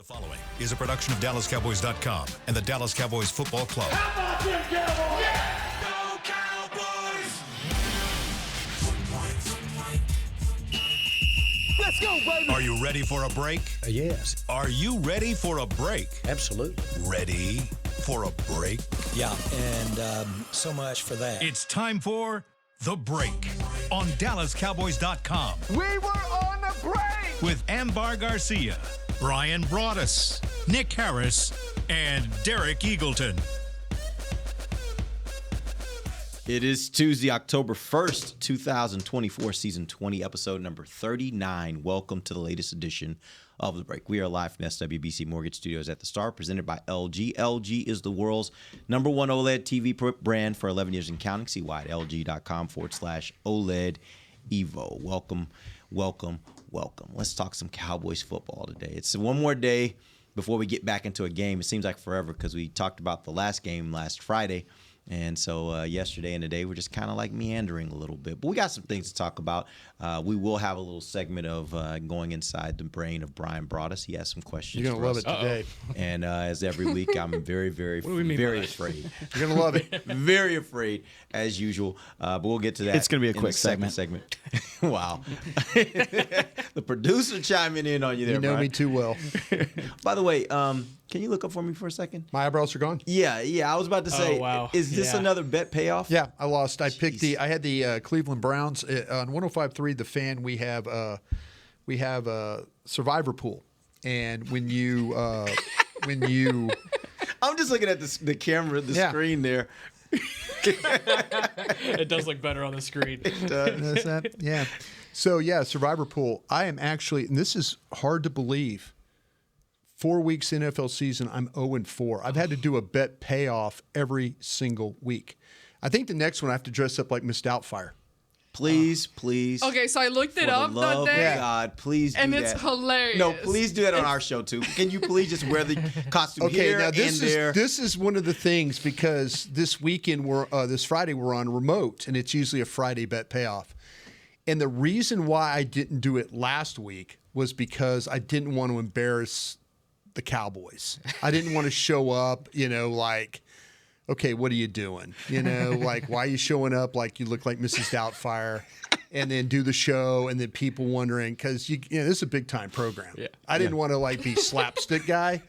following is a production of DallasCowboys.com and the Dallas Cowboys Football Club. How about them Cowboys? Yeah! Go Cowboys! Let's go, baby! Are you ready for a break? Yes. Are you ready for a break? Absolutely. Ready for a break? Yeah, and so much for that. It's time for The Break on DallasCowboys.com. We were on the break! With Ambar Garcia, Bryan Broaddus, Nick Harris, and Derek Eagleton. It is Tuesday, October 1st, 2024, Season 20, Episode number 39. Welcome to the latest edition of The Break. We are live from SWBC Mortgage Studios at the Star, presented by LG. LG is the world's #1 OLED TV brand for 11 years and counting. See why at LG.com/OLED Evo. Welcome, welcome, welcome. Let's talk some Cowboys football today. It's one more day before we get back into a game. It seems like forever because we talked about the last game last Friday. And so yesterday and today, we're just kind of like meandering a little bit. But we got some things to talk about. We will have a little segment of going inside the brain of Bryan Broaddus. He has some questions. You're going to love it today. And as every week, I'm very, very, very afraid. You're going to love it. Very afraid, as usual. But we'll get to that. It's going to be a quick segment. Wow. The producer chiming in on you there, You know Bryan. me too well. By the way, can you look up for me for a second? My eyebrows are gone. Yeah. I was about to say, wow. Is this another bet payoff? Yeah, I lost. I had the Cleveland Browns on 105.3. The Fan. We have a Survivor pool, and when you I'm just looking at the camera, screen there. It does look better on the screen. Notice that? Yeah. So yeah, Survivor pool. I am actually, and this is hard to believe. 4 weeks NFL season, I'm 0-4. I've had to do a bet payoff every single week. I think the next one I have to dress up like Miss Doubtfire. Please. Okay, so I looked it up that day. For God, please do that. And it's hilarious. No, please do that on our show too. Can you please just wear the costume here now and there? This is one of the things because this weekend this Friday we're on remote, and it's usually a Friday bet payoff. And the reason why I didn't do it last week was because I didn't want to embarrass the Cowboys. I didn't want to show up, like, okay, what are you doing? Like, why are you showing up like you look like Mrs. Doubtfire? And then do the show, and then people wondering, because this is a big time program. Yeah. I didn't want to be slapstick guy.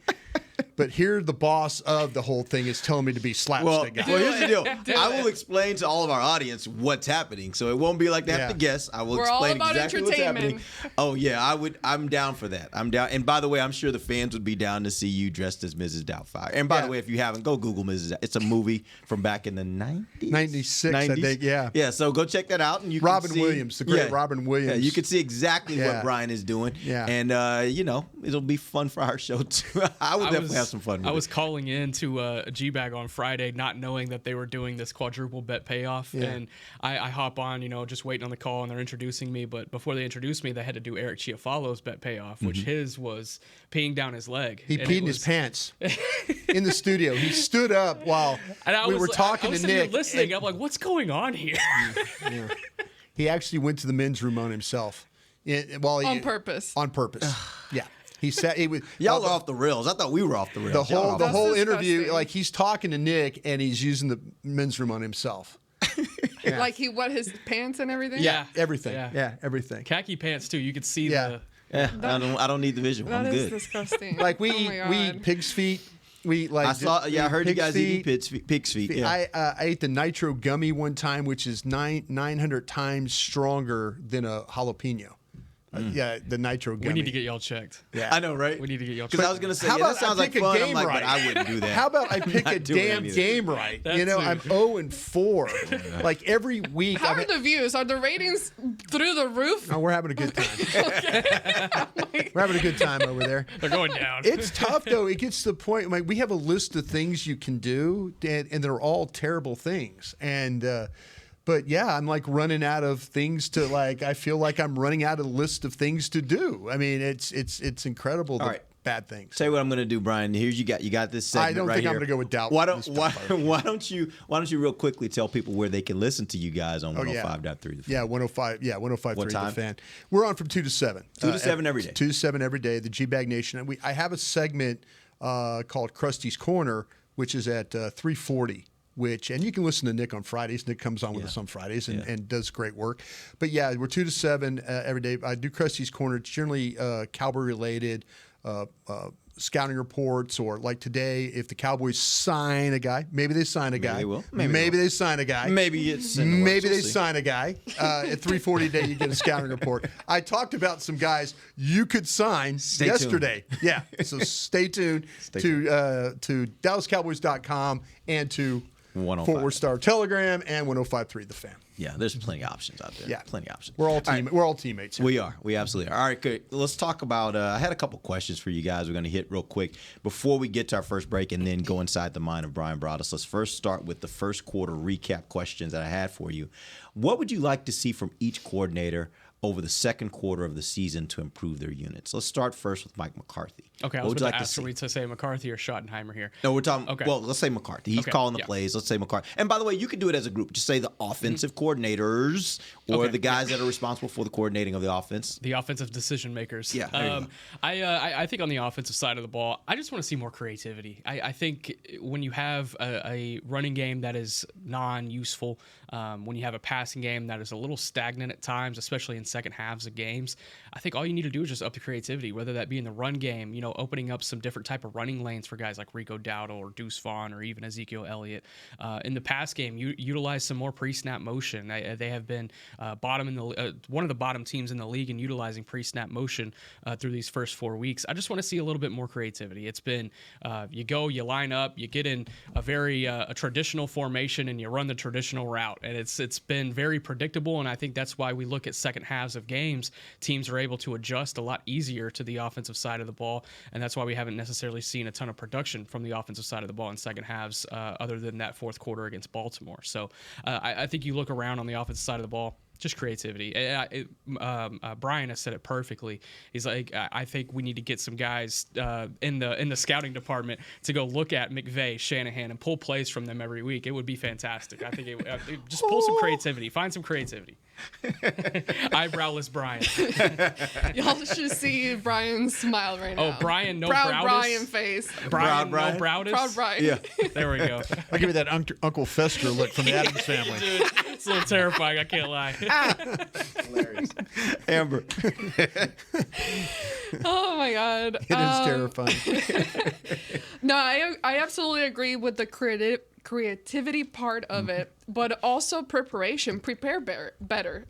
But here, the boss of the whole thing is telling me to be slapstick guy. Well, here's the deal. I will explain to all of our audience what's happening, so it won't be like they have to guess. I will We're explain all about exactly what's happening. entertainment. Oh yeah, I'm down for that. I'm down. And by the way, I'm sure the fans would be down to see you dressed as Mrs. Doubtfire. And by the way, if you haven't, go Google Mrs. It's a movie from back in the 90s. 96, I think. Yeah. Yeah. So go check that out, and you Robin can see, Williams, the great Robin Williams. Yeah, you can see exactly what Bryan is doing. Yeah. And it'll be fun for our show too. I would definitely have some fun with it. I was calling into a G-Bag on Friday, not knowing that they were doing this quadruple bet payoff. Yeah. And I hop on, just waiting on the call, and they're introducing me. But before they introduced me, they had to do Eric Chiafalo's bet payoff, which his was peeing down his leg. He peed in his pants in the studio. He stood up while we were talking to Nick. Listening, I'm like, what's going on here? Yeah. He actually went to the men's room on himself. On purpose. On purpose. Yeah. He said y'all are off the rails. I thought we were off the rails. The whole interview, disgusting. like he's talking to Nick and he's using the men's room on himself. Yeah. Like he wet his pants and everything? Yeah. Everything. Yeah, everything. Khaki pants too. You could see I don't need the visual. I'm That is good. disgusting. Like we Oh my eat God. pig's feet. I heard you guys eating pig's feet. Yeah. I ate the nitro gummy one time, which is 900 times stronger than a jalapeno. Yeah, the nitro gummy. We need to get y'all checked. Yeah. I know, right? We need to get y'all checked. Because I was going to say, How that about sounds I like pick a fun. I'm game like, right? but I wouldn't do that. How about I pick a damn game right? That I'm too. 0-4. Like every week. How are the views? Are the ratings through the roof? Oh, we're having a good time. We're having a good time over there. They're going down. It's tough, though. It gets to the point, we have a list of things you can do, and they're all terrible things. But yeah, I'm like running out of things to I feel like I'm running out of a list of things to do. I mean, it's incredible. All right. bad things. Tell you what I'm going to do, Brian. Here's you got this segment I don't right think here. I'm going to go with doubt. Why don't you real quickly tell people where they can listen to you guys on 105.3 The Fan? Yeah, 105. Yeah, 105.3 What time? The Fan. We're on from 2 to 7. 2 to 7 every day. 2 to 7 every day. The G-Bag Nation. I have a segment called Krusty's Corner, which is at 3:40. And you can listen to Nick on Fridays. Nick comes on with us on Fridays and does great work. But yeah, we're 2 to 7 every day. I do Krusty's Corner. It's generally Cowboy related, scouting reports, or like today, if the Cowboys sign a guy, maybe they sign a guy. Maybe they will. Maybe they sign a guy. Maybe it's maybe they sign a guy. At 3:40 a day, you get a scouting report. I talked about some guys you could sign yesterday. Yeah, so stay tuned to DallasCowboys.com and to Fort Worth Star Telegram and 105.3 The Fan. Yeah, there's plenty of options out there. Yeah, plenty of options. We're all teammates. Here. We are. We absolutely are. All right, good. Let's talk about. I had a couple questions for you guys. We're going to hit real quick before we get to our first break, and then go inside the mind of Bryan Broaddus. Let's first start with the first quarter recap questions that I had for you. What would you like to see from each coordinator over the second quarter of the season to improve their units? Let's start first with Mike McCarthy. Okay, I was going to ask, are we to say McCarthy or Schottenheimer here? No, we're talking. Okay. Well, let's say McCarthy. He's calling the plays. Let's say McCarthy. And by the way, you can do it as a group. Just say the offensive coordinators or the guys that are responsible for the coordinating of the offense. The offensive decision makers. Yeah. I think on the offensive side of the ball, I just want to see more creativity. I think when you have a running game that is non-useful, when you have a passing game that is a little stagnant at times, especially in second halves of games, I think all you need to do is just up the creativity, whether that be in the run game, opening up some different type of running lanes for guys like Rico Dowdle or Deuce Vaughn or even Ezekiel Elliott. In the pass game, you utilize some more pre-snap motion. They have been one of the bottom teams in the league in utilizing pre-snap motion through these first 4 weeks. I just want to see a little bit more creativity. It's been you line up, you get in a traditional formation, and you run the traditional route, and it's been very predictable. And I think that's why we look at second halves of games, teams are able to adjust a lot easier to the offensive side of the ball, and that's why we haven't necessarily seen a ton of production from the offensive side of the ball in second halves, other than that fourth quarter against Baltimore. So I think you look around on the offensive side of the ball, just creativity. Bryan has said it perfectly. He's like, I think we need to get some guys in the scouting department to go look at McVay, Shanahan, and pull plays from them every week. It would be fantastic. I think it just pull some creativity, find some creativity. Eyebrowless Bryan. Y'all should see Brian's smile right now. Oh, Brian, no Proud Broaddus? Brian face. Brian, Brian. no Broaddus? Proud Brian. Yeah. There we go. I'll give you that Uncle Fester look from the Addams Family. Dude, it's a little terrifying. I can't lie. Hilarious. Amber. Oh my God. It is terrifying. No, I absolutely agree with the creativity part of it, but also preparation. Prepare better,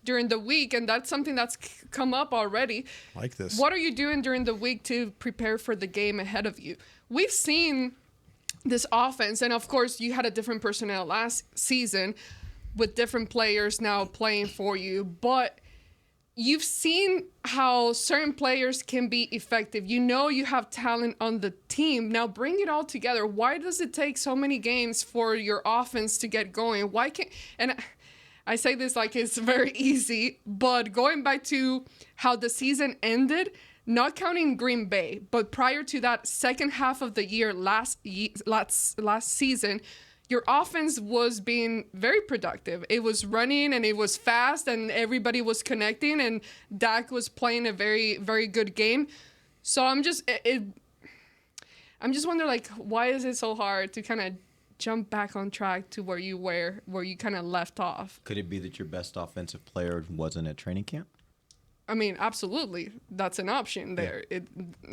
during the week, and that's something that's come up already. Like this. What are you doing during the week to prepare for the game ahead of you? We've seen this offense, and of course, you had a different personnel last season with different players now playing for you, but you've seen how certain players can be effective. You have talent on the team. Now bring it all together. Why does it take so many games for your offense to get going? Why can't, and I say this like it's very easy, but going back to how the season ended, not counting Green Bay, but prior to that second half of the year last season, your offense was being very productive. It was running and it was fast and everybody was connecting and Dak was playing a very, very good game. So I'm just wondering, like, why is it so hard to kind of jump back on track to where you kind of left off? Could it be that your best offensive player wasn't at training camp? I mean, absolutely. That's an option there. Yeah.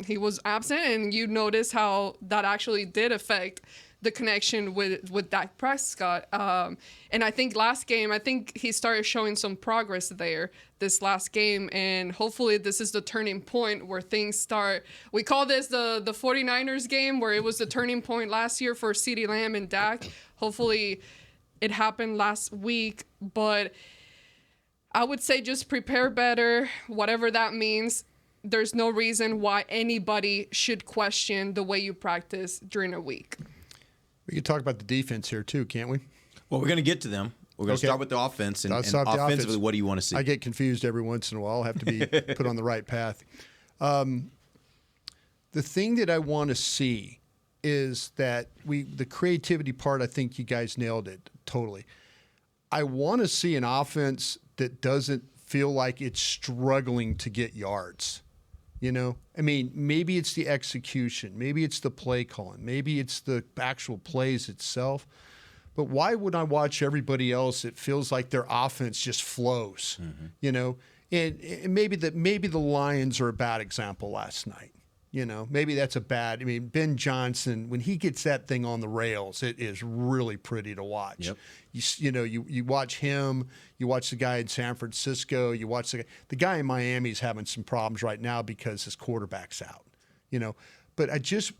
He was absent, and you notice how that actually did affect the connection with Dak Prescott. And I think last game, he started showing some progress there this last game, and hopefully this is the turning point where things start. We call this the 49ers game, where it was the turning point last year for CeeDee Lamb and Dak. Hopefully it happened last week, but I would say just prepare better, whatever that means. There's no reason why anybody should question the way you practice during a week. We could talk about the defense here too, can't we? Well, we're going to get to them. We're going to start with the offense. And offensively, what do you want to see? I get confused every once in a while. I'll have to be put on the right path. The thing that I want to see is that the creativity part, I think you guys nailed it totally. I want to see an offense that doesn't feel like it's struggling to get yards. You know, I mean, maybe it's the execution, maybe it's the play calling, maybe it's the actual plays itself. But why would I watch everybody else? It feels like their offense just flows, you know. And maybe the Lions are a bad example last night. You know, maybe that's a bad. I mean, Ben Johnson, when he gets that thing on the rails, it is really pretty to watch. Yep. You watch him. You watch the guy in San Francisco. You watch the guy in Miami is having some problems right now because his quarterback's out. You know, but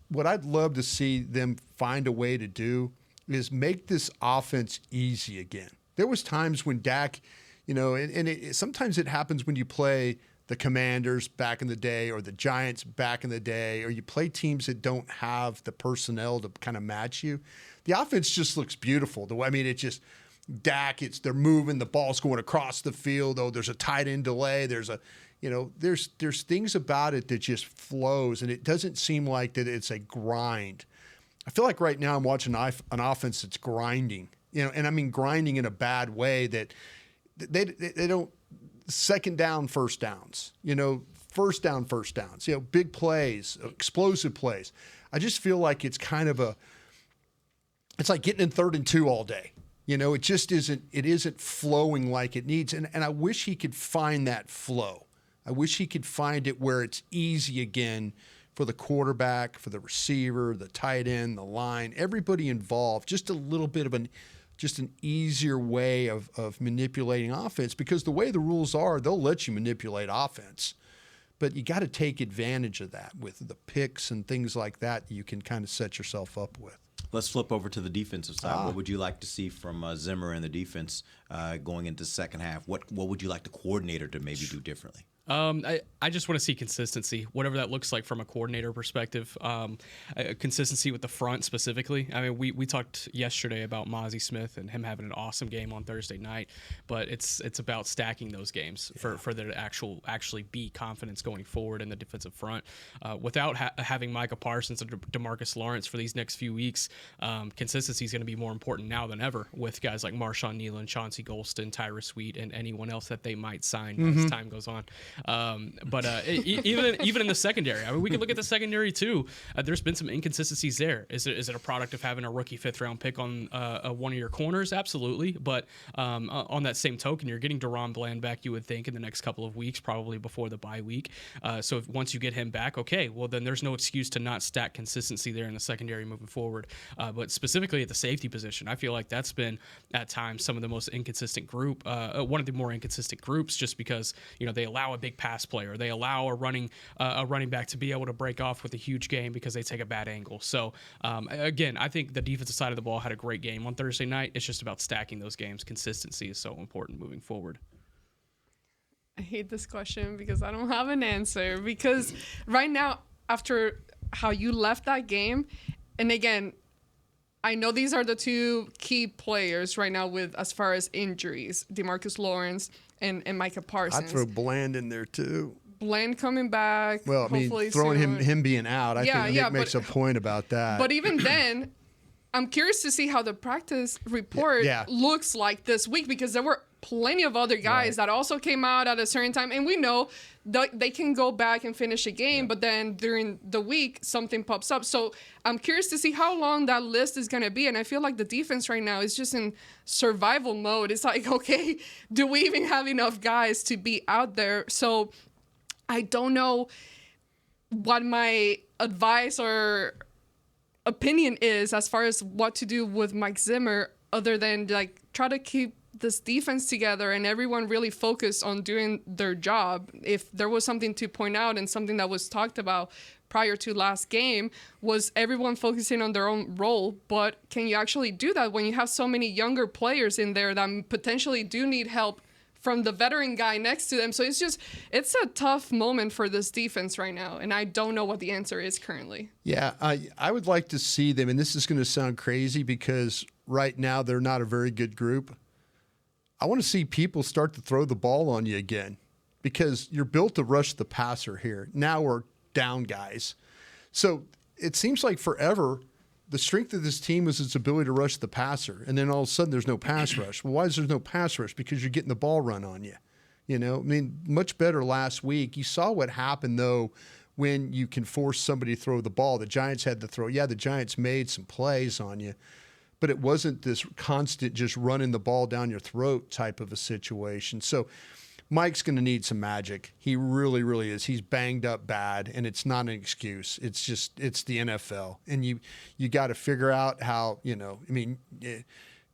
what I'd love to see them find a way to do is make this offense easy again. There was times when Dak, you know, and sometimes it happens when you play the Commanders back in the day or the Giants back in the day, or you play teams that don't have the personnel to kind of match you. The offense just looks beautiful. I mean, it just Dak, they're moving, the ball's going across the field. Oh, there's a tight end delay. There's things about it that just flows, and it doesn't seem like that it's a grind. I feel like right now I'm watching an offense that's grinding, you know, and I mean grinding in a bad way that they don't. Second down, first downs, you know, first downs, you know, big plays, explosive plays. I just feel like it's kind of it's like getting in 3rd and 2 all day. You know, it isn't flowing like it needs. And I wish he could find that flow. I wish he could find it where it's easy again for the quarterback, for the receiver, the tight end, the line, everybody involved, just a little bit of an easier way of manipulating offense, because the way the rules are, they'll let you manipulate offense. But you got to take advantage of that with the picks and things like that you can kind of set yourself up with. Let's flip over to the defensive side. What would you like to see from Zimmer and the defense going into the second half? What would you like the coordinator to maybe do differently? I just want to see consistency, whatever that looks like from a coordinator perspective. Consistency with the front specifically. I mean, we talked yesterday about Mozzie Smith and him having an awesome game on Thursday night, but it's about stacking those games for there to actually be confidence going forward in the defensive front. Without having Micah Parsons and DeMarcus Lawrence for these next few weeks, consistency is going to be more important now than ever with guys like Marshawn Nealon, Chauncey Golston, Tyrus Sweet, and anyone else that they might sign as time goes on. Even in the secondary, I mean, we can look at the secondary too. There's been some inconsistencies there. Is it a product of having a rookie 5th-round pick on one of your corners? Absolutely. But on that same token, you're getting Deron Bland back, you would think, in the next couple of weeks, probably before the bye week. So once you get him back, okay, well, then there's no excuse to not stack consistency there in the secondary moving forward. But specifically at the safety position, I feel like that's been at times some of the most inconsistent group, one of the more inconsistent groups, just because, you know, they allow a big pass player. They allow a running back to be able to break off with a huge game because they take a bad angle. So again, I think the defensive side of the ball had a great game on Thursday night. It's just about stacking those games. Consistency is so important moving forward. I hate this question because I don't have an answer, because right now, after how you left that game, and again, I know these are the two key players right now with as far as injuries, DeMarcus Lawrence and Micah Parsons. I'd throw Bland in there too. Bland coming back. Well, I mean, throwing soon. him being out, I think Nick makes a point about that. But even then, I'm curious to see how the practice report looks like this week, because there were plenty of other guys that also came out at a certain time, and we know they can go back and finish a game, but then during the week something pops up. So I'm curious to see how long that list is going to be, and I feel like the defense right now is just in survival mode. It's like, okay, do we even have enough guys to be out there? So I don't know what my advice or opinion is as far as what to do with Mike Zimmer, other than like try to keep this defense together and everyone really focused on doing their job. If there was something to point out and something that was talked about prior to last game, was everyone focusing on their own role. But can you actually do that when you have so many younger players in there that potentially do need help from the veteran guy next to them? So it's a tough moment for this defense right now, and I don't know what the answer is currently. Yeah, I would like to see them, and this is going to sound crazy because right now they're not a very good group. I want to see people start to throw the ball on you again, because you're built to rush the passer here. Now we're down guys. So it seems like forever the strength of this team was its ability to rush the passer, and then all of a sudden there's no pass rush. Well, why is there no pass rush? Because you're getting the ball run on you. You know, I mean, much better last week. You saw what happened, though, when you can force somebody to throw the ball. The Giants had to throw. Yeah, the Giants made some plays on you, but it wasn't this constant just running the ball down your throat type of a situation. So Mike's going to need some magic. He really, really is. He's banged up bad, and it's not an excuse. It's the NFL. And you got to figure out how,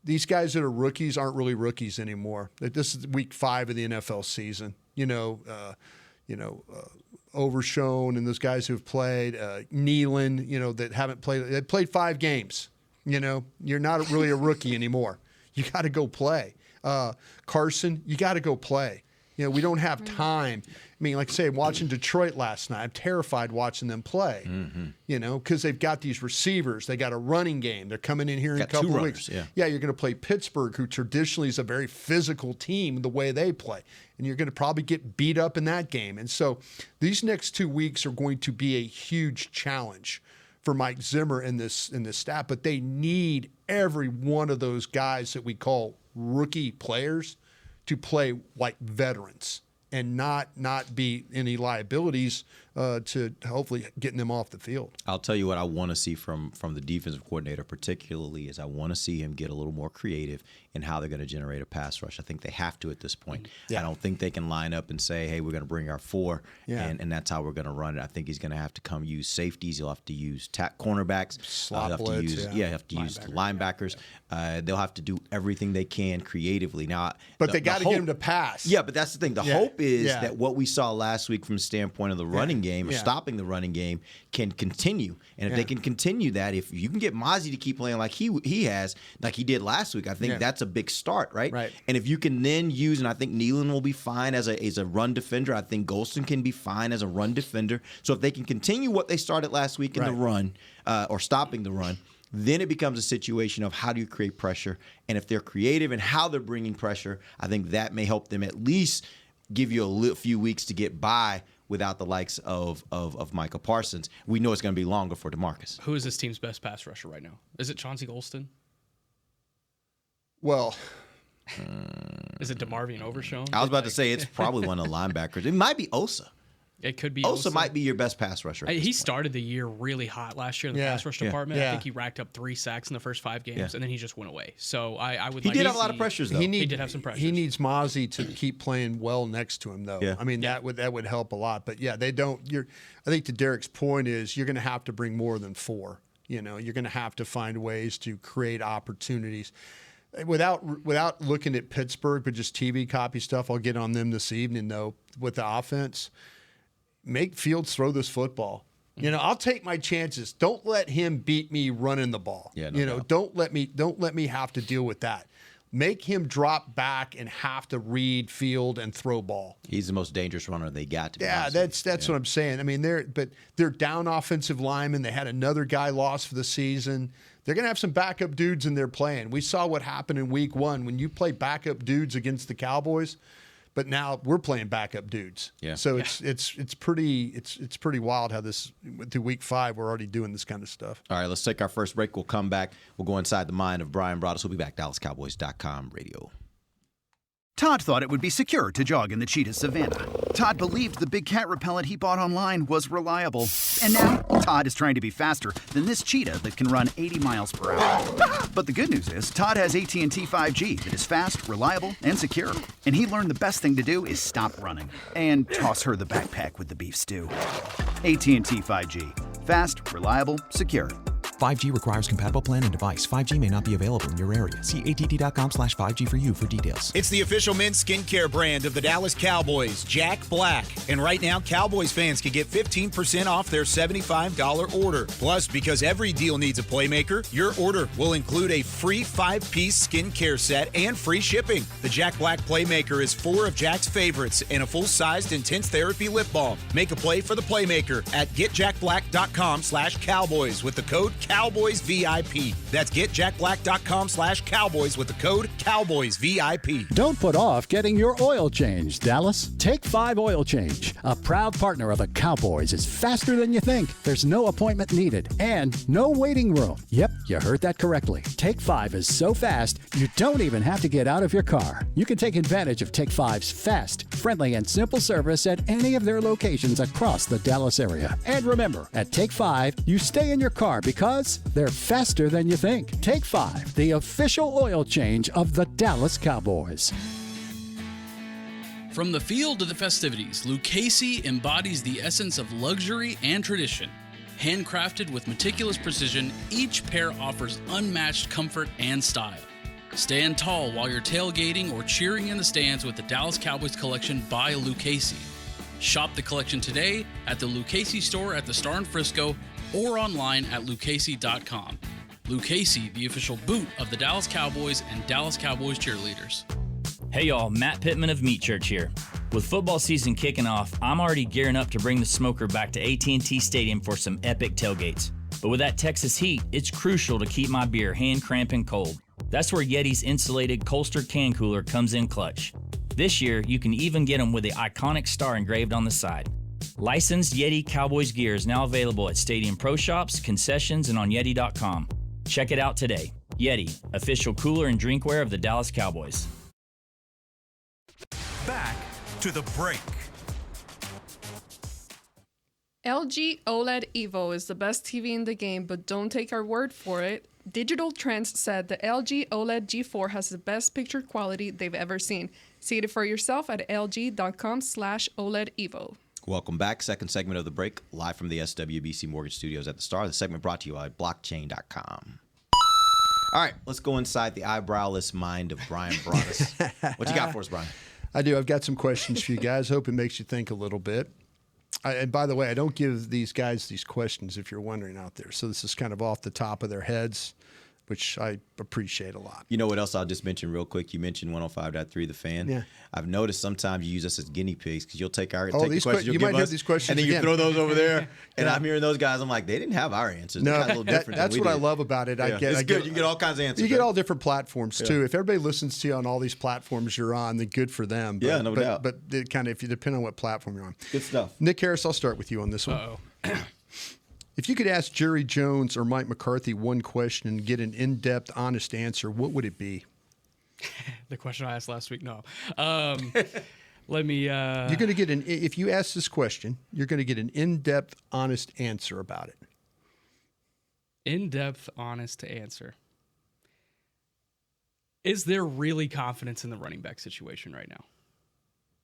these guys that are rookies aren't really rookies anymore. This is week 5 of the NFL season. Overshone and those guys who've played, Nealon, that haven't played. They played 5 games. You're not really a rookie anymore. You got to go play. Carson, you got to go play. We don't have time. I mean, like I say, watching Detroit last night, I'm terrified watching them play, because they've got these receivers. They got a running game. They're coming in here in a couple of weeks. Yeah, you're going to play Pittsburgh, who traditionally is a very physical team the way they play. And you're going to probably get beat up in that game. And so these next 2 weeks are going to be a huge challenge for Mike Zimmer and this staff. But they need every one of those guys that we call rookie players to play like veterans and not be any liabilities to hopefully getting them off the field. I'll tell you what I want to see from the defensive coordinator particularly is I want to see him get a little more creative in how they're going to generate a pass rush. I think they have to at this point. Yeah. I don't think they can line up and say, hey, we're going to bring our 4, and that's how we're going to run it. I think he's going to have to come use safeties. He'll have to use cornerbacks. Slot blitz, you have to use linebackers. They'll have to do everything they can creatively. Now, but they got to get him to pass. Yeah, but that's the thing. The hope is that what we saw last week from the standpoint of the running game or stopping the running game can continue. And if they can continue that, if you can get Mozzie to keep playing like he has, like he did last week, I think that's a big start, right? And if you can then use, and I think Nealon will be fine as a run defender. I think Golston can be fine as a run defender. So if they can continue what they started last week in the run or stopping the run, then it becomes a situation of how do you create pressure. And if they're creative in how they're bringing pressure, I think that may help them at least give you a few weeks to get by without the likes of Micah Parsons. We know it's going to be longer for DeMarcus. Who is this team's best pass rusher right now? Is it Chauncey Golston? Well, is it DeMarvion Overshone? I was about to say it's probably one of the linebackers. It might be Osa. It could be Osa might be your best pass rusher. He started the year really hot last year in the pass rush department. I think he racked up 3 sacks in the first 5 games, and then he just went away. So I would. He did have a lot of pressures, though. He did have some pressures. He needs Mozzie to keep playing well next to him, though. Yeah. I mean, that would help a lot. But they don't. I think to Derek's point is you're going to have to bring more than 4. You're going to have to find ways to create opportunities. Without looking at Pittsburgh, but just TV copy stuff, I'll get on them this evening, though, with the offense. Make Fields throw this football. I'll take my chances. Don't let him beat me running the ball. Don't let me have to deal with that. Make him drop back and have to read field and throw ball. He's the most dangerous runner they got. That's what I'm saying. I mean, they're down offensive linemen. They had another guy lost for the season. They're going to have some backup dudes in there playing. We saw what happened in week 1 when you play backup dudes against the Cowboys. But now we're playing backup dudes. Yeah. So it's pretty wild how this through week 5 we're already doing this kind of stuff. All right, let's take our first break. We'll come back. We'll go inside the mind of Bryan Broaddus. We'll be back. DallasCowboys.com radio. Todd thought it would be secure to jog in the cheetah savanna. Todd believed the big cat repellent he bought online was reliable. And now, Todd is trying to be faster than this cheetah that can run 80 miles per hour. But the good news is, Todd has AT&T 5G that is fast, reliable, and secure. And he learned the best thing to do is stop running and toss her the backpack with the beef stew. AT&T 5G. Fast, reliable, secure. 5G requires compatible plan and device. 5G may not be available in your area. See att.com/5G for you for details. It's the official men's skincare brand of the Dallas Cowboys, Jack Black. And right now, Cowboys fans can get 15% off their $75 order. Plus, because every deal needs a playmaker, your order will include a free 5-piece skincare set and free shipping. The Jack Black Playmaker is 4 of Jack's favorites and a full-sized intense therapy lip balm. Make a play for the playmaker at getjackblack.com/Cowboys with the code Cowboys VIP. That's getjackblack.com/Cowboys with the code Cowboys VIP. Don't put off getting your oil change, Dallas. Take 5 Oil Change, a proud partner of the Cowboys, is faster than you think. There's no appointment needed and no waiting room. Yep, you heard that correctly. Take 5 is so fast, you don't even have to get out of your car. You can take advantage of Take 5's fast, friendly, and simple service at any of their locations across the Dallas area. And remember, at Take 5, you stay in your car because they're faster than you think. Take 5, the official oil change of the Dallas Cowboys. From the field to the festivities, Lucchese embodies the essence of luxury and tradition. Handcrafted with meticulous precision, each pair offers unmatched comfort and style. Stand tall while you're tailgating or cheering in the stands with the Dallas Cowboys collection by Lucchese. Shop the collection today at the Lucchese store at the Star in Frisco or online at lucchese.com. Lucchese, the official boot of the Dallas Cowboys and Dallas Cowboys cheerleaders. Hey y'all, Matt Pittman of Meat Church here. With football season kicking off, I'm already gearing up to bring the smoker back to AT&T Stadium for some epic tailgates. But with that Texas heat, it's crucial to keep my beer hand cramping cold. That's where Yeti's insulated Colster can cooler comes in clutch. This year, you can even get them with the iconic star engraved on the side. Licensed Yeti Cowboys gear is now available at Stadium Pro Shops, concessions, and on Yeti.com. Check it out today. Yeti, official cooler and drinkware of the Dallas Cowboys. Back to the break. LG OLED Evo is the best TV in the game, but don't take our word for it. Digital Trends said the LG OLED G4 has the best picture quality they've ever seen. See it for yourself at lg.com/OLED Evo. Welcome back. Second segment of the break, live from the SWBC Mortgage Studios at the Star. The segment brought to you by blockchain.com. All right, let's go inside the eyebrowless mind of Bryan Broaddus. What you got for us, Bryan? I do. I've got some questions for you guys. Hope it makes you think a little bit. And by the way, I don't give these guys these questions if you're wondering out there. So this is kind of off the top of their heads, which I appreciate a lot. You know what else I'll just mention real quick? You mentioned 105.3 The Fan. Yeah. I've noticed sometimes you use us as guinea pigs because you'll take the these questions you you'll might give hear us, these questions and then you again. throw those over there. And Yeah. I'm hearing those guys. I'm like, they didn't have our answers. No, They're kind of a little different. that's than we what I did. love about it. Yeah. It's good. You can get all kinds of answers. You get right? all different platforms too. If everybody listens to you on all these platforms you're on, then good for them. But, Yeah, no doubt. But it kind of, if you depend on what platform you're on. Good stuff. Nick Harris, I'll start with you on this one. If you could ask Jerry Jones or Mike McCarthy one question and get an in-depth, honest answer, what would it be? The question I asked last week. No. Let me. You're going to get if you ask this question, you're going to get an in-depth, honest answer about it. In-depth, honest answer. Is there really confidence in the running back situation right now?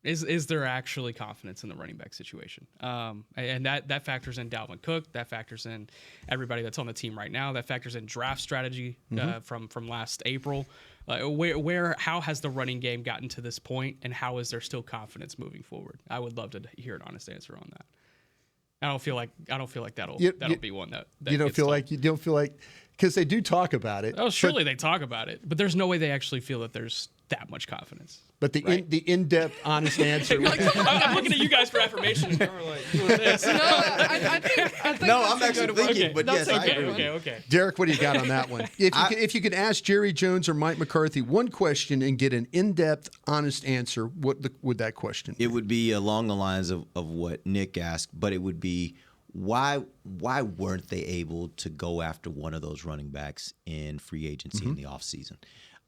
Is there actually confidence in the running back situation? And that factors in Dalvin Cook. That factors in everybody that's on the team right now. That factors in draft strategy from last April. How has the running game gotten to this point, and how is there still confidence moving forward? I would love to hear an honest answer on that. I don't feel like that'll be one that you don't feel like because they do talk about it. Oh, surely they talk about it, but there's no way they actually feel that there's that much confidence. But the in-depth, honest answer. I'm looking at you guys for affirmation. And we're like, doing this. I think No, I'm actually thinking, Okay, but yes, I agree. Okay. Derek, what do you got on that one? If you could ask Jerry Jones or Mike McCarthy one question and get an in-depth, honest answer, what would that question be? It would be along the lines of what Nick asked, but it would be why weren't they able to go after one of those running backs in free agency in the offseason?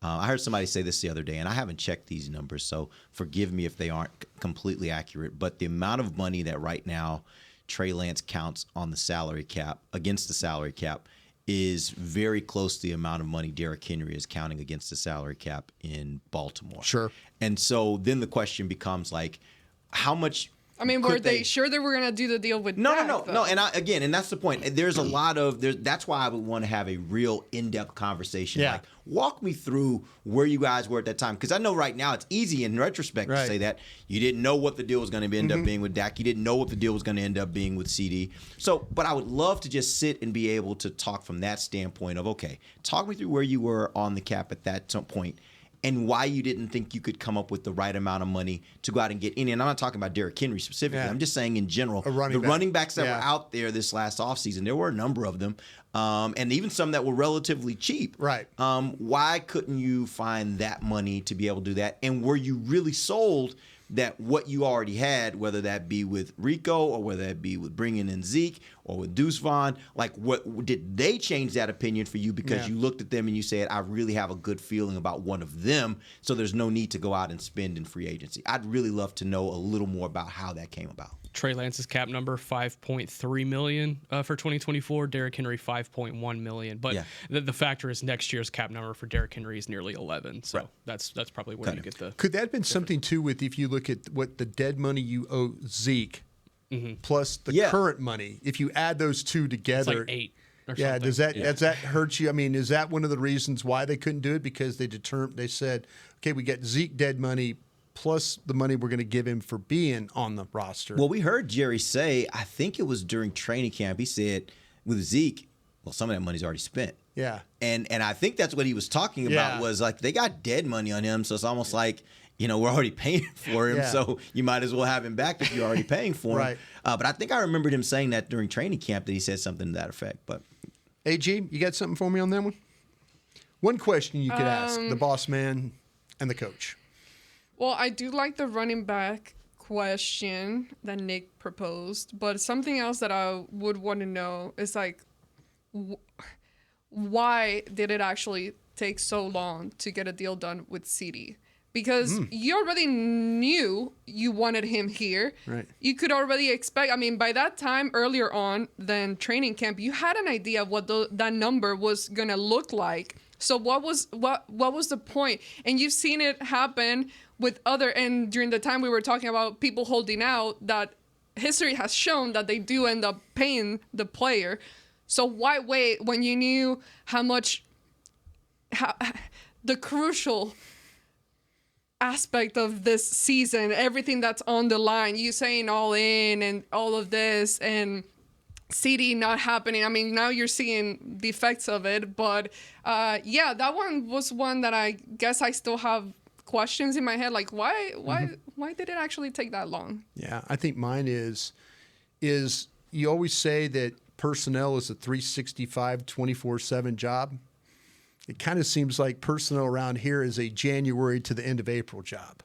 I heard somebody say this the other day, and I haven't checked these numbers, so forgive me if they aren't completely accurate, but the amount of money that right now Trey Lance counts on the salary cap, against the salary cap, is very close to the amount of money Derrick Henry is counting against the salary cap in Baltimore. Sure. And so then the question becomes like, how much... I mean, were they sure they were going to do the deal with No. And that's the point. There's a lot of that's why I would want to have a real in-depth conversation. Yeah. Like, walk me through where you guys were at that time, because I know right now it's easy in retrospect to say that you didn't know what the deal was going to end up being with Dak. You didn't know what the deal was going to end up being with CD. So, but I would love to just sit and be able to talk from that standpoint of, okay, talk me through where you were on the cap at that point. and why you didn't think you could come up with the right amount of money to go out and get any. And I'm not talking about Derrick Henry specifically. I'm just saying in general, running backs that were out there this last offseason, there were a number of them, and even some that were relatively cheap. Right. Why couldn't you find that money to be able to do that? And were you really sold that what you already had, whether that be with Rico or whether that be with bringing in Zeke or with Deuce Vaughn, like what did they change that opinion for you because you looked at them and you said, I really have a good feeling about one of them, so there's no need to go out and spend in free agency? I'd really love to know a little more about how that came about. Trey Lance's cap number $5.3 million for 2024. Derrick Henry $5.1 million. But the factor is next year's cap number for Derrick Henry is nearly 11. So that's probably where you get the. Could that have been something too with if you look at what the dead money you owe Zeke plus the current money? If you add those two together, it's like 8. Yeah, does that hurt you? I mean, is that one of the reasons why they couldn't do it? Because they said, okay, we got Zeke dead money plus the money we're going to give him for being on the roster. Well, we heard Jerry say, I think it was during training camp, he said with Zeke, well, some of that money's already spent. Yeah. And I think that's what he was talking about was like they got dead money on him, so it's almost like, we're already paying for him, so you might as well have him back if you're already paying for him. Right. But I think I remembered him saying that during training camp that he said something to that effect. But AG, you got something for me on that one? One question you could ask the boss man and the coach. Well, I do like the running back question that Nick proposed, but something else that I would want to know is like, why did it actually take so long to get a deal done with CD? Because you already knew you wanted him here. Right. You could already expect, by that time earlier on than training camp, you had an idea of what that number was going to look like. So what was the point? And you've seen it happen with and during the time we were talking about people holding out, that history has shown that they do end up paying the player. So why wait when you knew the crucial aspect of this season, everything that's on the line, you saying all in and all of this, and CD not happening. Now you're seeing the effects of it, but that one was one that I guess I still have questions in my head, like why did it actually take that long? Yeah, I think mine is you always say that personnel is a 365 24/7 job. It kind of seems like personnel around here is a January to the end of April job.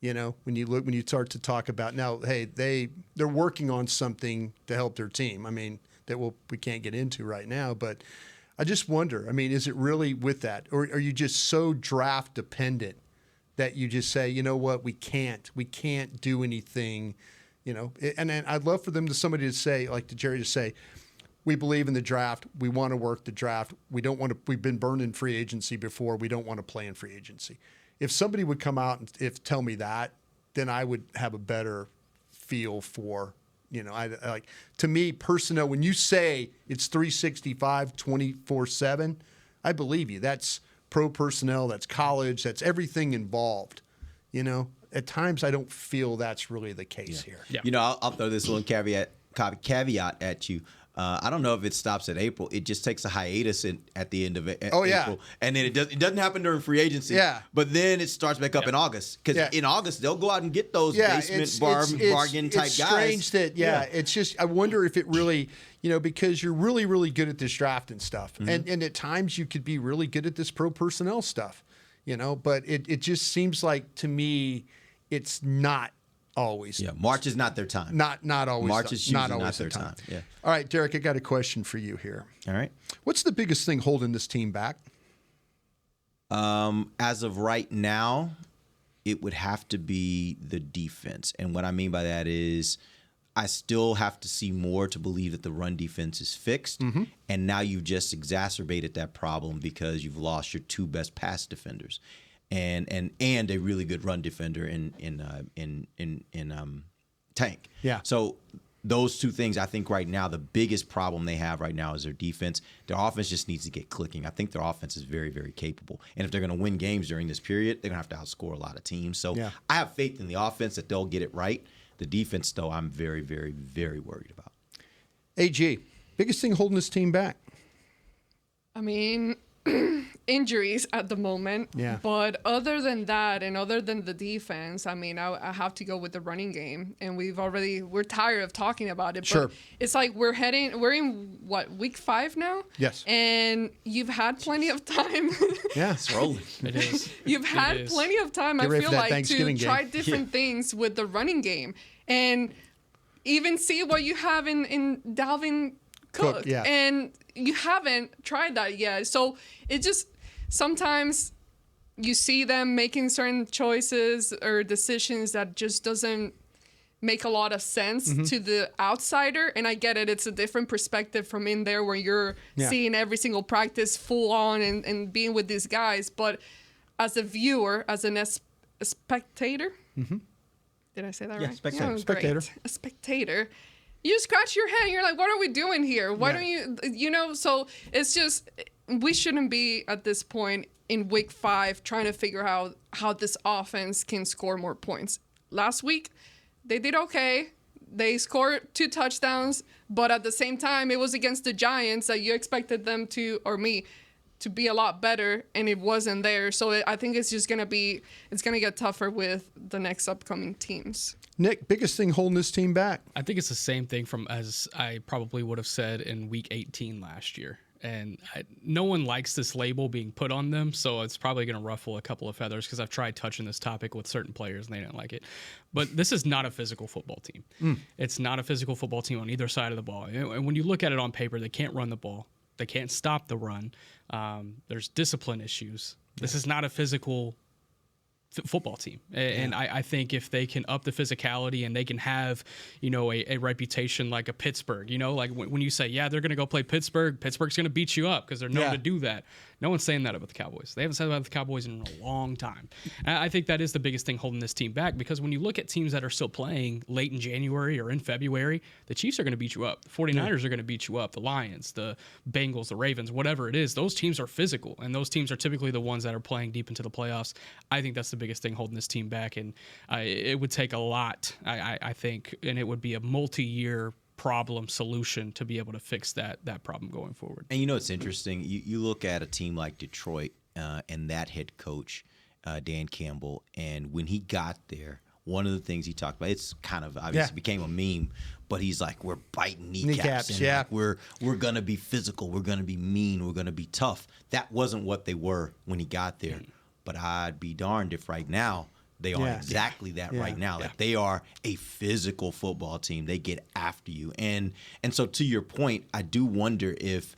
When you start to talk about now, hey, they're working on something to help their team. That we can't get into right now, but I just wonder. Is it really with that, or are you just so draft dependent that you just say, you know what, we can't do anything, And I'd love for somebody to say, like to Jerry, to say, we believe in the draft. We want to work the draft. We've been burned in free agency before. We don't want to play in free agency. If somebody would come out and tell me that, then I would have a better feel for, to me, personnel, when you say it's 365, 24/7, I believe you. That's pro personnel, that's college, that's everything involved. At times I don't feel that's really the case here. Yeah. I'll throw this little caveat at you. I don't know if it stops at April. It just takes a hiatus at the end of April. And then it doesn't happen during free agency. Yeah. But then it starts back up in August. Because in August, they'll go out and get those basement bargain type it's guys. Strange that, it's just, I wonder if it really, because you're really, really good at this drafting stuff. Mm-hmm. And at times you could be really good at this pro personnel stuff, but it just seems like to me, it's not always. Yeah, March is not their time. Not always. March is usually not their time. Yeah. All right, Derek, I got a question for you here. All right. What's the biggest thing holding this team back? As of right now, it would have to be the defense. And what I mean by that is I still have to see more to believe that the run defense is fixed. Mm-hmm. And now you've just exacerbated that problem because you've lost your two best pass defenders. And a really good run defender in Tank. Yeah. So those two things, I think right now the biggest problem they have right now is their defense. Their offense just needs to get clicking. I think their offense is very, very capable. And if they're going to win games during this period, they're going to have to outscore a lot of teams. So I have faith in the offense that they'll get it right. The defense, though, I'm very, very, very worried about. AG, biggest thing holding this team back? injuries at the moment. Yeah. But other than that, and other than the defense, I mean, I have to go with the running game. And we're tired of talking about it. Sure. But it's like we're in week 5 now? Yes. And you've had plenty of time. Yeah. It's rolling. It is. You've had plenty of time, Get I ready feel for that like, to Thanksgiving game. try different things with the running game. And even see what you have in Dalvin Cook. Yeah. And you haven't tried that yet. So it just sometimes you see them making certain choices or decisions that just doesn't make a lot of sense to the outsider. And I get it. It's a different perspective from in there where you're seeing every single practice full on and being with these guys. But as a viewer, as a spectator, did I say that right? Spectator. Yeah, Spectator. great. A spectator. You scratch your head and you're like, what are we doing here? Why don't you, so it's just, we shouldn't be at this point in week 5 trying to figure out how this offense can score more points. Last week, they did okay. They scored 2 touchdowns, but at the same time, it was against the Giants that you expected them to, or me, to be a lot better, and it wasn't there. So I think it's just going to get tougher with the next upcoming teams. Nick, biggest thing holding this team back? I think it's the same thing from as I probably would have said in week 18 last year. And no one likes this label being put on them, so it's probably going to ruffle a couple of feathers because I've tried touching this topic with certain players and they didn't like it. But this is not a physical football team. It's not a physical football team on either side of the ball. And when you look at it on paper, they can't run the ball. They can't stop the run. There's discipline issues. This is not a physical football team. And I think if they can up the physicality and they can have, a reputation like a Pittsburgh, like when you say, they're going to go play Pittsburgh's going to beat you up because they're known to do that. No one's saying that about the Cowboys. They haven't said that about the Cowboys in a long time. And I think that is the biggest thing holding this team back because when you look at teams that are still playing late in January or in February, the Chiefs are going to beat you up. The 49ers are going to beat you up. The Lions, the Bengals, the Ravens, whatever it is, those teams are physical. And those teams are typically the ones that are playing deep into the playoffs. I think that's the biggest thing holding this team back. And it would take a lot, I think, and it would be a multi-year problem solution to be able to fix that problem going forward. And it's interesting. You look at a team like Detroit and that head coach, Dan Campbell, and when he got there, one of the things he talked about, it's kind of obviously became a meme, but he's like, we're biting kneecaps and like, we're going to be physical, we're going to be mean, we're going to be tough. That wasn't what they were when he got there. But I'd be darned if right now they are exactly that right now. Like they are a physical football team. They get after you. And so to your point, I do wonder if,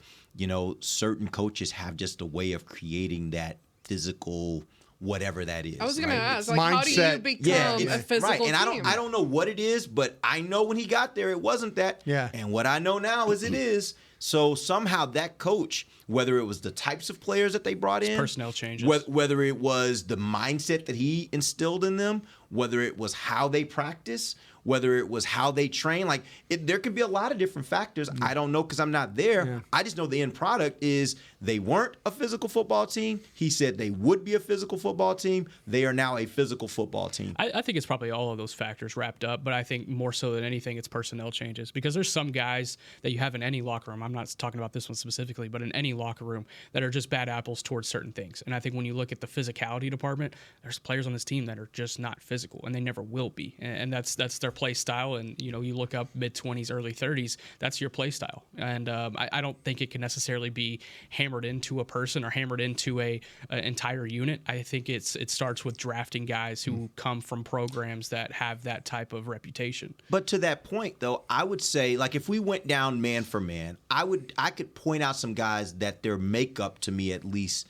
certain coaches have just a way of creating that physical whatever that is. I was going to ask, like, mindset. how do you become a physical and team? I don't know what it is, but I know when he got there, it wasn't that. Yeah. And what I know now is it is. So somehow that coach, whether it was the types of players that they brought in, personnel changes, whether it was the mindset that he instilled in them, whether it was how they practice, whether it was how they train, there could be a lot of different factors. I don't know because I'm not there. Yeah. I just know the end product is they weren't a physical football team. He said they would be a physical football team. They are now a physical football team. I think it's probably all of those factors wrapped up, but I think more so than anything, it's personnel changes because there's some guys that you have in any locker room. I'm not talking about this one specifically, but in any locker room that are just bad apples towards certain things. And I think when you look at the physicality department, there's players on this team that are just not physical, and they never will be. And that's their play style. And you look up mid-20s, early 30s, that's your play style. And I don't think it can necessarily be hammered into a person or hammered into an entire unit. I think it starts with drafting guys who come from programs that have that type of reputation. But to that point, though, I would say, if we went down man for man, I could point out some guys that their makeup, to me at least,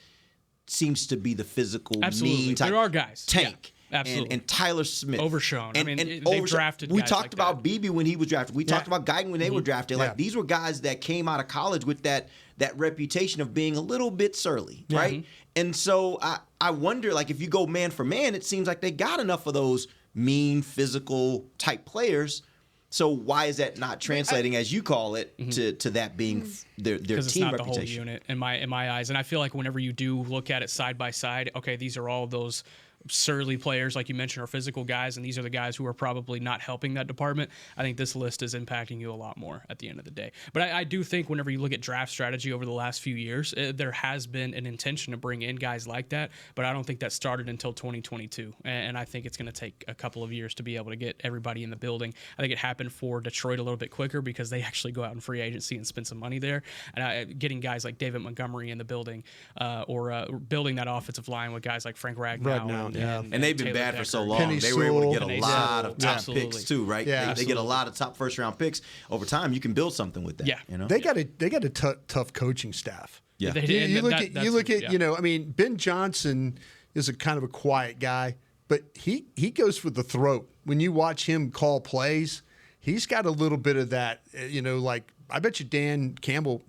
seems to be the physical, absolutely. mean type. There are guys. Tank. Yeah, absolutely. And Tyler Smith. Overshown. They drafted We guys talked like about that. Beebe when he was drafted. We talked about Guyton when they were drafted. These were guys that came out of college with that reputation of being a little bit surly, right? And so I wonder, if you go man for man, it seems like they got enough of those mean, physical type players. So why is that not translating, as you call it, to that being their team it's not reputation? The whole unit in my eyes. And I feel like whenever you do look at it side by side, okay, these are all those surly players, like you mentioned, are physical guys, and these are the guys who are probably not helping that department, I think this list is impacting you a lot more at the end of the day. But I do think whenever you look at draft strategy over the last few years, there has been an intention to bring in guys like that, but I don't think that started until 2022. And I think it's going to take a couple of years to be able to get everybody in the building. I think it happened for Detroit a little bit quicker because they actually go out in free agency and spend some money there. And getting guys like David Montgomery in the building or building that offensive line with guys like Frank Ragnow. And they've been Taylor bad Decker. for so long. Penny They were able to get Sewell. a lot of top Absolutely. picks too, right? Yeah, they get a lot of top first round picks. Over time, you can build something with that. Yeah. You know? They got a tough coaching staff. Yeah. They You, did, you and look that- at you look that's- at yeah. I mean, Ben Johnson is a kind of a quiet guy, but he goes for the throat. When you watch him call plays, he's got a little bit of that. Like I bet you Dan Campbell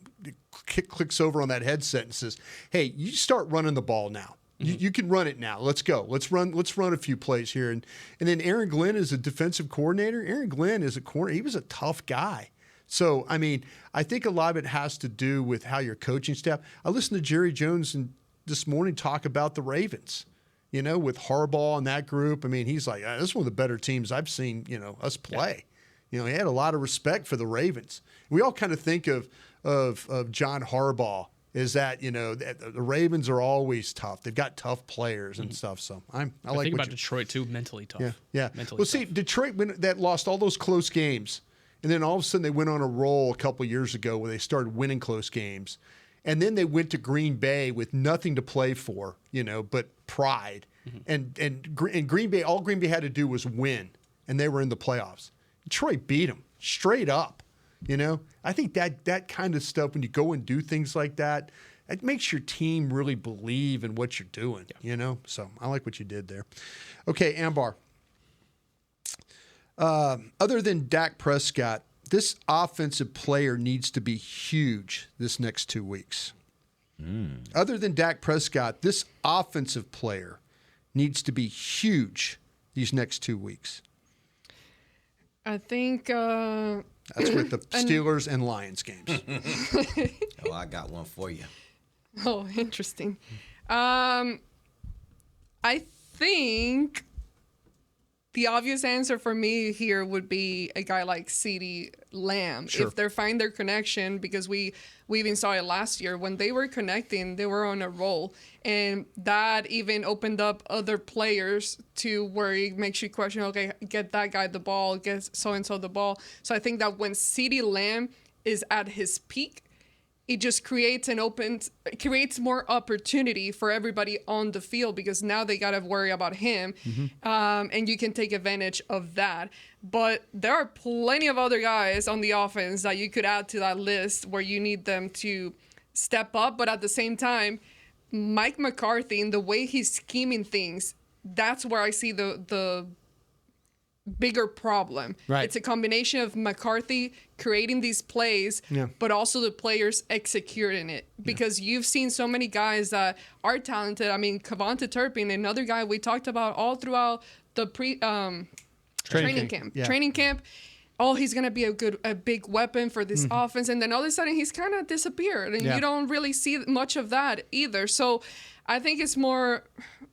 clicks over on that headset and says, "Hey, you start running the ball now. You can run it now. Let's go. Let's run a few plays here." And then Aaron Glenn is a defensive coordinator. Aaron Glenn is a corner. He was a tough guy. So, I mean, I think a lot of it has to do with how your coaching staff. I listened to Jerry Jones this morning talk about the Ravens, with Harbaugh and that group. I mean, he's like, this is one of the better teams I've seen, us play. He had a lot of respect for the Ravens. We all kind of think of John Harbaugh is that, the Ravens are always tough. They've got tough players and stuff. So I like think what about Detroit too, mentally tough. Yeah. Mentally Well, tough. see, Detroit that lost all those close games, and then all of a sudden they went on a roll a couple years ago where they started winning close games, and then they went to Green Bay with nothing to play for, but pride, and Green Bay, all Green Bay had to do was win, and they were in the playoffs. Detroit beat them straight up. I think that kind of stuff, when you go and do things like that, it makes your team really believe in what you're doing, So I like what you did there. Okay, Ambar. Other than Dak Prescott, this offensive player needs to be huge this next 2 weeks. Other than Dak Prescott, this offensive player needs to be huge these next 2 weeks. I think That's with the Steelers and Lions games. Oh, I got one for you. Oh, interesting. I think the obvious answer for me here would be a guy like CeeDee Lamb. Sure. If they find their connection, because we even saw it last year when they were connecting, they were on a roll, and that even opened up other players to where it makes you question, okay, get that guy the ball, get so and so the ball. So I think that when CeeDee Lamb is at his peak, it just creates more opportunity for everybody on the field, because now they got to worry about him. And you can take advantage of that. But there are plenty of other guys on the offense that you could add to that list where you need them to step up. But at the same time, Mike McCarthy, and the way he's scheming things, that's where I see the bigger problem. Right. It's a combination of McCarthy creating these plays, but also the players executing it. Because you've seen so many guys that are talented. I mean, Kevonta Turpin, another guy we talked about all throughout the training camp. Yeah. Training camp. Oh, he's gonna be a big weapon for this offense, and then all of a sudden he's kind of disappeared, and you don't really see much of that either. So, I think it's more.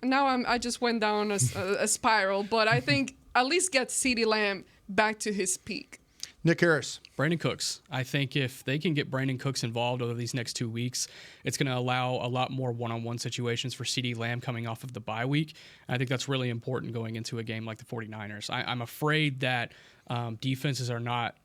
Now I just went down a spiral, but I think at least get CeeDee Lamb back to his peak. Nick Harris. Brandon Cooks. I think if they can get Brandon Cooks involved over these next 2 weeks, it's going to allow a lot more one-on-one situations for CeeDee Lamb coming off of the bye week. I think that's really important going into a game like the 49ers. I'm afraid that defenses are not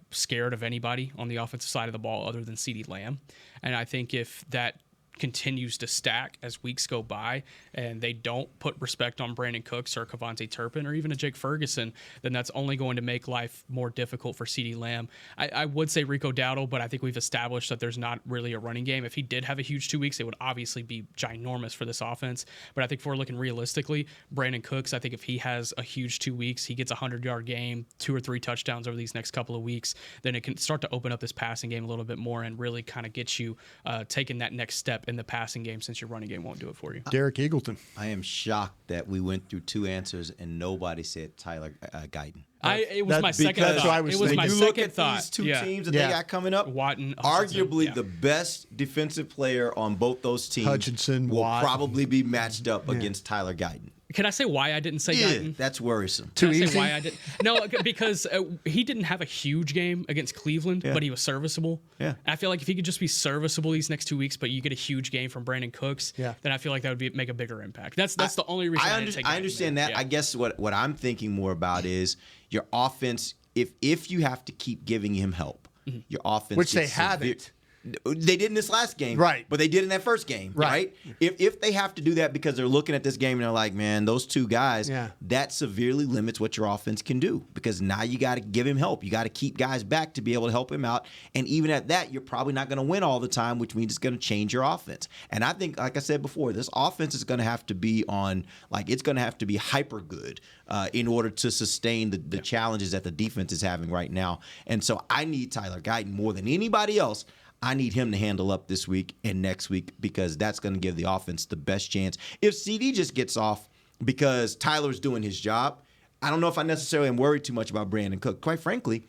scared of anybody on the offensive side of the ball other than CeeDee Lamb. And I think if that continues to stack as weeks go by and they don't put respect on Brandon Cooks or Kevonta Turpin or even a Jake Ferguson, then that's only going to make life more difficult for CeeDee Lamb. I would say Rico Dowdle, but I think we've established that there's not really a running game. If he did have a huge 2 weeks, it would obviously be ginormous for this offense. But I think if we're looking realistically, Brandon Cooks, I think if he has a huge 2 weeks, he gets a 100-yard game, 2 or 3 touchdowns over these next couple of weeks, then it can start to open up this passing game a little bit more and really kind of get you taking that next step in the passing game since your running game won't do it for you. Derek Eagleton. I am shocked that we went through 2 answers and nobody said Tyler Guyton. It was my second thought. It was my second thought. These 2 teams that they got coming up, Watton, arguably the best defensive player on both those teams Hutchinson, will Watt. probably be matched up against Tyler Guyton. Can I say why I didn't say Guyton? That's worrisome. Can I say why I didn't? No, because he didn't have a huge game against Cleveland, but he was serviceable. Yeah. I feel like if he could just be serviceable these next 2 weeks, but you get a huge game from Brandon Cooks, then I feel like that would make a bigger impact. That's the only reason I didn't take Guyton. I understand that. Yeah. I guess what I'm thinking more about is your offense. If you have to keep giving him help, your offense, Which they gets haven't. They did in this last game, right? But they did in that first game, right? If they have to do that because they're looking at this game and they're like, man, those 2 guys, that severely limits what your offense can do because now you got to give him help. You got to keep guys back to be able to help him out. And even at that, you're probably not going to win all the time, which means it's going to change your offense. And I think, like I said before, this offense is going to have to be it's going to have to be hyper good in order to sustain the challenges that the defense is having right now. And so I need Tyler Guyton more than anybody else. I need him to handle up this week and next week because that's going to give the offense the best chance. If CD just gets off because Tyler's doing his job, I don't know if I necessarily am worried too much about Brandon Cook. Quite frankly,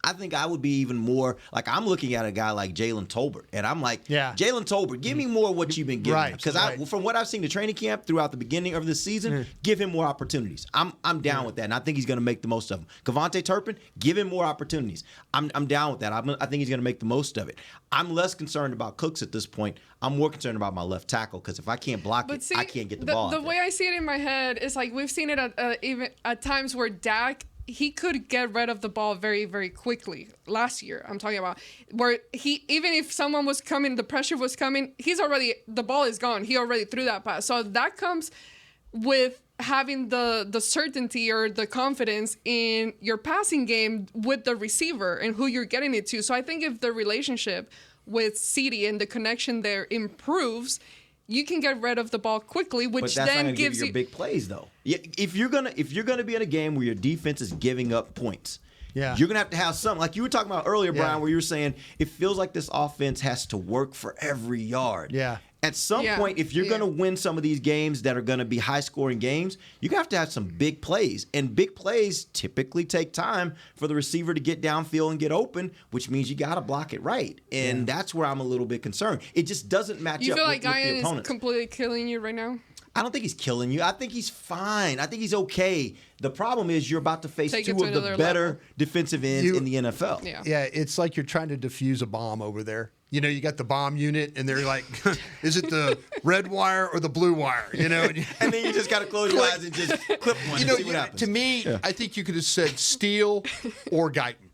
I think I would be even more like I'm looking at a guy like Jalen Tolbert, and I'm like, Jalen Tolbert, give me more of what you've been giving. Because from what I've seen the training camp throughout the beginning of the season, give him more opportunities. I'm down with that, and I think he's going to make the most of them. Kevontae Turpin, give him more opportunities. I'm down with that. I think he's going to make the most of it. I'm less concerned about Cooks at this point. I'm more concerned about my left tackle because if I can't block I can't get the ball. The way I see it in my head is like we've seen it even at times where Dak. He could get rid of the ball very, very quickly. Last year, I'm talking about, where even if someone was coming, the pressure was coming, the ball is gone. He already threw that pass. So that comes with having the certainty or the confidence in your passing game with the receiver and who you're getting it to. So I think if the relationship with CD and the connection there improves, you can get rid of the ball quickly, which then gives you big plays though. If you're gonna be in a game where your defense is giving up points, you're gonna have something like you were talking about earlier, Brian, where you were saying it feels like this offense has to work for every yard. At some point, if you're going to win some of these games that are going to be high-scoring games, you have to have some big plays. And big plays typically take time for the receiver to get downfield and get open, which means you got to block it right. And that's where I'm a little bit concerned. It just doesn't match up with the opponents. You feel like Guyan is completely killing you right now? I don't think he's killing you. I think he's fine. I think he's okay. The problem is you're about to face 2 of the better defensive ends in the NFL. Yeah, it's like you're trying to defuse a bomb over there. You know, you got the bomb unit, and they're like, is it the red wire or the blue wire? You know, and then you just got to close your eyes and just clip one and see what happens. To me, I think you could have said Steele or Guyton.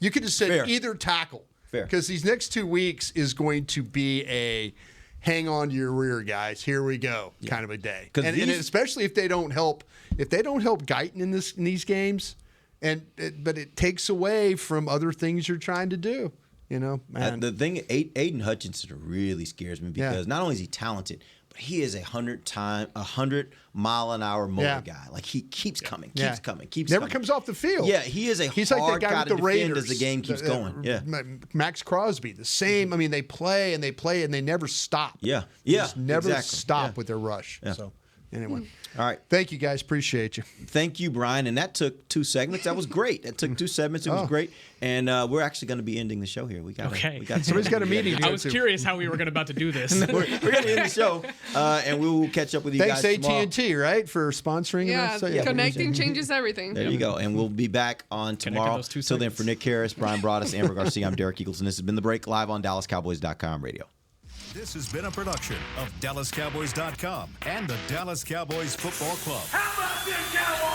You could have said either tackle. Because these next 2 weeks is going to be a hang on to your rear, guys. Here we go, kind of a day. And especially if they don't help, Guyton in these games, but it takes away from other things you're trying to do. You know, man. The thing, Aiden Hutchinson really scares me because not only is he talented, but he is 100-mile-an-hour motor guy. Like he keeps coming, keeps coming. Never comes off the field. Yeah, he is He's like that guy with the Raiders as the game keeps going. Max Crosby, the same. I mean, they play and they never stop. They just never stop with their rush. So anyway. All right. Thank you, guys. Appreciate you. Thank you, Brian. And that took 2 segments. That was great. That took 2 segments. It was great. And we're actually going to be ending the show here. Somebody's got a meeting. I was curious how we were about to do this. We're going to end the show, and we will catch up with you guys tomorrow. Thanks AT&T, right, for sponsoring. Connecting changes everything. There you go. And we'll be back on tomorrow. Till then, for Nick Harris, Brian Broaddus, Ambar Garcia, I'm Derek Eagleton. This has been The Break, live on DallasCowboys.com radio. This has been a production of DallasCowboys.com and the Dallas Cowboys Football Club. How about this, Cowboys?